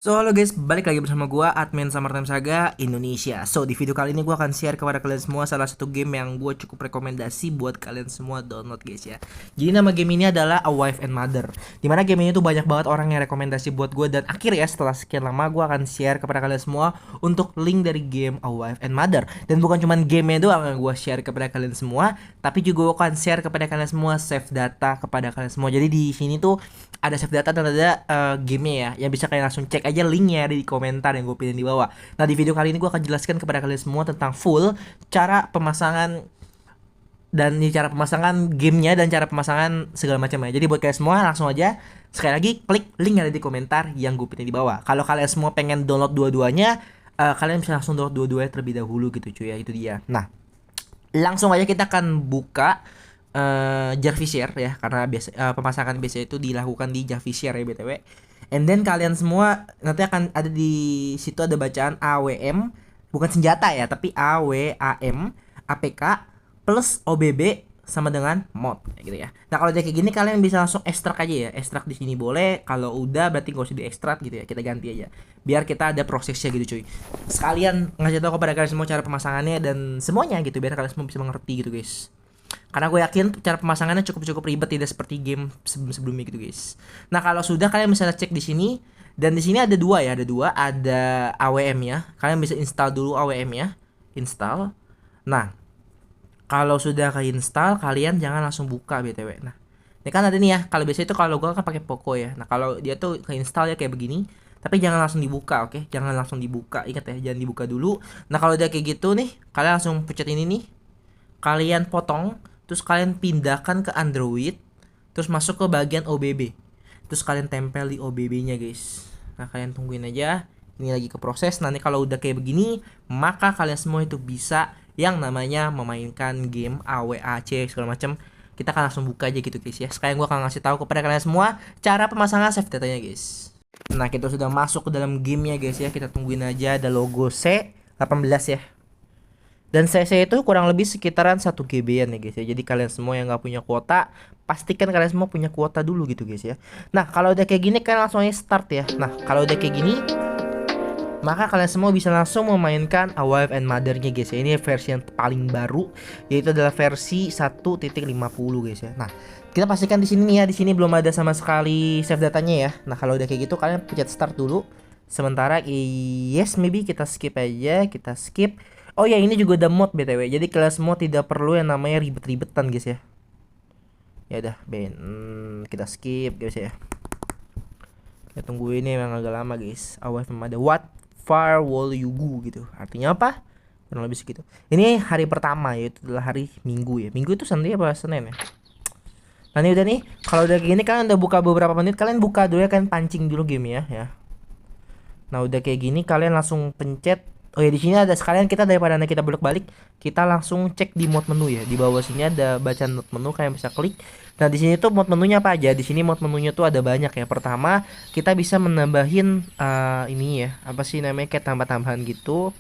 So halo guys, balik lagi bersama gua admin Summertime Saga Indonesia. So di video kali ini gua akan share kepada kalian semua salah satu game yang gua cukup rekomendasi buat kalian semua download guys ya. Jadi nama game ini adalah A Wife and Mother. Dimana game ini tuh banyak banget orang yang rekomendasi buat gua, dan akhirnya setelah sekian lama gua akan share kepada kalian semua untuk link dari game A Wife and Mother. Dan bukan cuma gamenya doang yang gua share kepada kalian semua, tapi juga gua akan share kepada kalian semua save data kepada kalian semua. Jadi di sini tuh ada save data dan ada gamenya ya, yang bisa kalian langsung cek aja linknya ada di komentar yang gue pilih di bawah. Nah di video kali ini gue akan jelaskan kepada kalian semua tentang full cara pemasangan dan cara pemasangan gamenya dan cara pemasangan segala macamnya. Jadi buat kalian semua langsung aja sekali lagi klik link yang ada di komentar yang gue pilih di bawah. Kalau kalian semua pengen download dua-duanya, kalian bisa langsung download dua-duanya terlebih dahulu gitu cuy ya, itu dia. Nah langsung aja kita akan buka Jarvisshare ya, karena biasa pemasangan biasa itu dilakukan di Jarvisshare ya BTW. And then kalian semua nanti akan ada di situ ada bacaan AWM, bukan senjata ya, tapi AWAM APK plus OBB sama dengan mod gitu ya. Nah kalau udah kayak gini kalian bisa langsung ekstrak aja ya, ekstrak di sini boleh. Kalau udah berarti nggak usah diekstrak gitu ya, kita ganti aja biar kita ada prosesnya gitu cuy. Sekalian ngasih tahu kepada kalian semua cara pemasangannya dan semuanya gitu, biar kalian semua bisa mengerti gitu guys. Karena gue yakin cara pemasangannya cukup ribet, tidak seperti game sebelumnya gitu guys. Nah kalau sudah kalian bisa cek di sini, dan di sini ada dua ya, ada AWM ya. Kalian bisa install dulu AWM ya, install. Nah kalau sudah keinstall kalian jangan langsung buka BTW. Nah ini kan ada nih ya, kalau biasa itu kalau gue kan pakai Poco ya. Nah kalau dia tuh keinstall ya kayak begini, tapi jangan langsung dibuka, oke? Jangan langsung dibuka, ingat ya, jangan dibuka dulu. Nah kalau udah kayak gitu nih, kalian langsung pencet ini nih, kalian potong, terus kalian pindahkan ke Android, terus masuk ke bagian OBB, terus kalian tempel di OBB-nya guys. Nah kalian tungguin aja, ini lagi ke proses. Nanti kalau udah kayak begini, maka kalian semua itu bisa yang namanya memainkan game AWAC segala macam. Kita akan langsung buka aja gitu guys ya. Sekarang gua akan ngasih tahu kepada kalian semua cara pemasangan save datanya guys. Nah kita sudah masuk ke dalam gamenya guys ya. Kita tungguin aja ada logo C18 ya. Dan CC itu kurang lebih sekitaran 1 GB-an ya guys ya. Jadi kalian semua yang nggak punya kuota, pastikan kalian semua punya kuota dulu gitu guys ya. Nah kalau udah kayak gini kalian langsung aja start ya. Nah kalau udah kayak gini, maka kalian semua bisa langsung memainkan A Wife and Mother-nya guys ya. Ini versi yang paling baru, yaitu adalah versi 1.50 guys ya. Nah kita pastikan di sini nih ya, di sini belum ada sama sekali save datanya ya. Nah kalau udah kayak gitu kalian pencet start dulu. Sementara yes, maybe kita skip aja, kita skip. Oh ya ini juga ada mod BTW. Jadi kalian semua tidak perlu yang namanya ribet-ribetan guys ya. Ya udah, kita skip guys ya. Kita tunggu, ini memang agak lama guys. Awal ada what far will you go gitu. Artinya apa? Kurang lebih segitu. Ini hari pertama, yaitu adalah hari Minggu ya. Minggu itu Senin apa Senin ya? Nah ini udah nih. Kalau udah gini kalian udah buka beberapa menit, kalian buka dulu ya, kalian pancing dulu game ya. Nah udah kayak gini kalian langsung pencet. Oh ya di sini ada sekalian, kita daripada kita bolak-balik, kita langsung cek di mode menu ya. Di bawah sini ada bacaan mode menu, kalian bisa klik. Nah di sini tuh mode menunya apa aja? Di sini mode menunya tuh ada banyak ya. Pertama kita bisa menambahin ini ya, apa sih namanya, kayak tambah-tambahan gitu.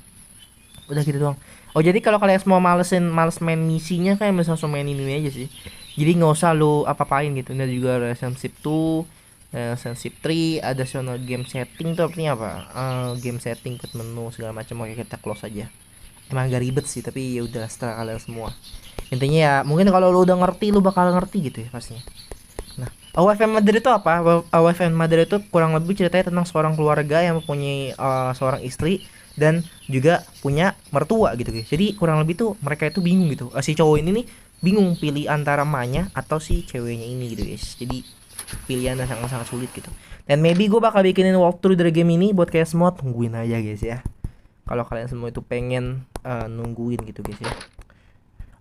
Udah gitu doang. Oh jadi kalau kalian semua males main misinya, kalian bisa langsung main ini aja sih. Jadi nggak usah lu apa-apain gitu. Ini juga relationship 2, sensitive 3, ada soal game setting tuh artinya apa? Game setting, ke menu segala macam. Oke kita close aja. Emang agak ribet sih, tapi ya udah setelah kalian semua. Intinya ya mungkin kalau lu udah ngerti, lu bakal ngerti gitu ya pastinya. Nah, A Wife and Mother itu apa? A Wife and Mother itu kurang lebih ceritanya tentang seorang keluarga yang mempunyai seorang istri dan juga punya mertua gitu guys. Jadi kurang lebih tuh mereka itu bingung gitu. Si cowok ini nih bingung pilih antara emaknya atau si ceweknya ini gitu guys. Jadi pilihan yang sangat sulit gitu. Dan maybe gue bakal bikinin walkthrough dari game ini buat kalian semua, tungguin aja guys ya. Kalau kalian semua itu pengen nungguin gitu guys ya.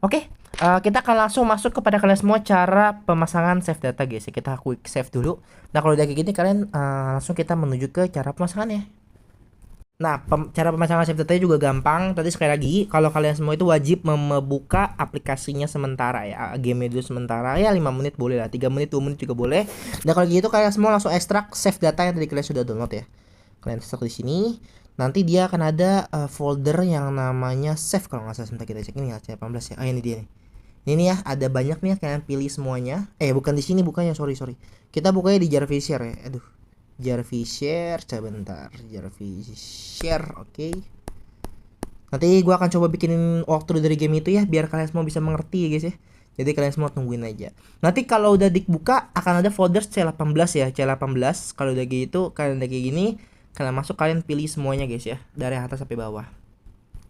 Oke, kita akan langsung masuk kepada kalian semua cara pemasangan save data guys ya. Kita quick save dulu. Nah kalau udah kayak gini kalian langsung kita menuju ke cara pemasangannya. Nah, cara pemasangan save datanya juga gampang. Tadi sekali lagi, kalau kalian semua itu wajib membuka aplikasinya sementara ya. Game dulu sementara ya, 5 menit boleh lah, 3 menit, 2 menit juga boleh. Dan kalau gitu kalian semua langsung ekstrak save data yang tadi kalian sudah download ya. Kalian ekstrak di sini. Nanti dia akan ada folder yang namanya save kalau nggak salah. Sebentar kita cek ini ya, C18 ya. Ini dia nih. Ini ya, ada banyak nih, kalian pilih semuanya. Bukan di sini bukanya, sorry. Kita bukanya di Jarvisshare ya. Aduh. Jarvis share, sebentar. Jarvis share, oke. Nanti gua akan coba bikinin walkthrough dari game itu ya, biar kalian semua bisa mengerti ya guys ya. Jadi kalian semua tungguin aja. Nanti kalau udah dibuka akan ada folder C18 ya, C18. Kalau udah gitu, kalian udah kayak gini, kalian masuk, kalian pilih semuanya guys ya, dari atas sampai bawah.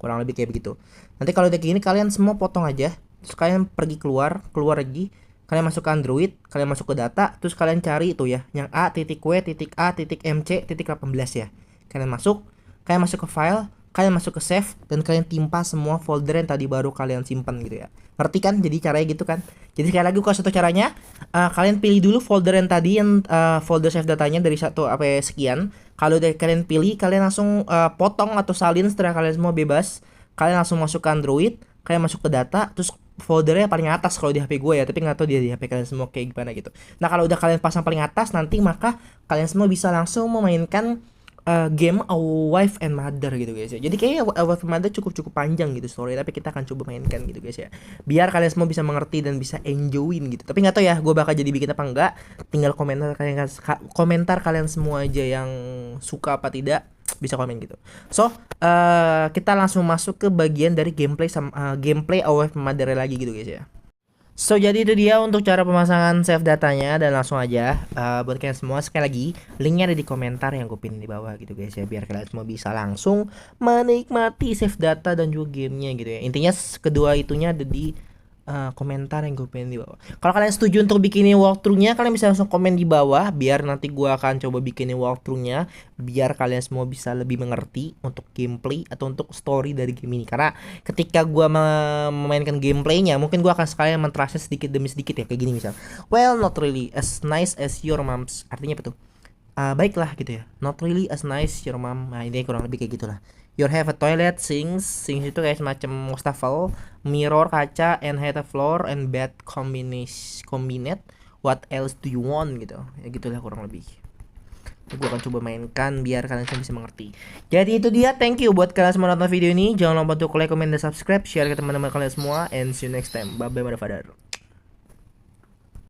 Kurang lebih kayak begitu. Nanti kalau udah kayak gini, kalian semua potong aja. Terus kalian pergi keluar lagi. Kalian masuk ke Android, kalian masuk ke data, terus kalian cari itu ya, yang A.W.A.MC.18 ya. Kalian masuk ke file, kalian masuk ke save, dan kalian timpa semua folder yang tadi baru kalian simpan gitu ya. Ngerti kan? Jadi caranya gitu kan. Jadi sekali lagi kalau satu caranya, kalian pilih dulu folder yang tadi, yang folder save datanya dari 1 sampai sekian. Kalau udah kalian pilih, kalian langsung potong atau salin setelah kalian semua bebas. Kalian langsung masuk ke Android, kalian masuk ke data, terus foldernya paling atas kalau di HP gue ya, tapi nggak tahu dia di HP kalian semua kayak gimana gitu. Nah kalau udah kalian pasang paling atas, nanti maka kalian semua bisa langsung memainkan game A Wife and Mother gitu guys ya. Jadi kayaknya A Wife and Mother cukup panjang gitu story, tapi kita akan coba mainkan gitu guys ya, biar kalian semua bisa mengerti dan bisa enjoyin gitu. Tapi nggak tahu ya gue bakal jadi bikin apa enggak, tinggal komentar kalian semua aja yang suka apa tidak, bisa komen gitu. So kita langsung masuk ke bagian dari gameplay gameplay A Wife and Mother lagi gitu guys ya. So jadi itu dia untuk cara pemasangan save datanya, dan langsung aja buat kalian semua, sekali lagi linknya ada di komentar yang gue pin di bawah gitu guys ya, biar kalian semua bisa langsung menikmati save data dan juga gamenya gitu ya. Intinya kedua itunya ada di komentar yang gue pin di bawah. Kalau kalian setuju untuk bikinin walkthroughnya, kalian bisa langsung komen di bawah, biar nanti gue akan coba bikinin walkthroughnya, biar kalian semua bisa lebih mengerti untuk gameplay atau untuk story dari game ini. Karena ketika gue memainkan gameplaynya, mungkin gue akan sekalian mentranslate sedikit demi sedikit ya, kayak gini misal, well not really as nice as your mom's, artinya apa tuh? Baiklah gitu ya, not really as nice your mom. Nah ini kurang lebih kayak gitulah. You have a toilet, sinks itu kayak semacam wastafel, mirror kaca, and have a floor and bed combinate. What else do you want gitu? Ya gitulah kurang lebih. Gue akan coba mainkan biar kalian semua bisa mengerti. Jadi itu dia, thank you buat kalian semua nonton video ini. Jangan lupa untuk like, comment, dan subscribe, share ke teman-teman kalian semua, and see you next time. Bye bye motherfucker.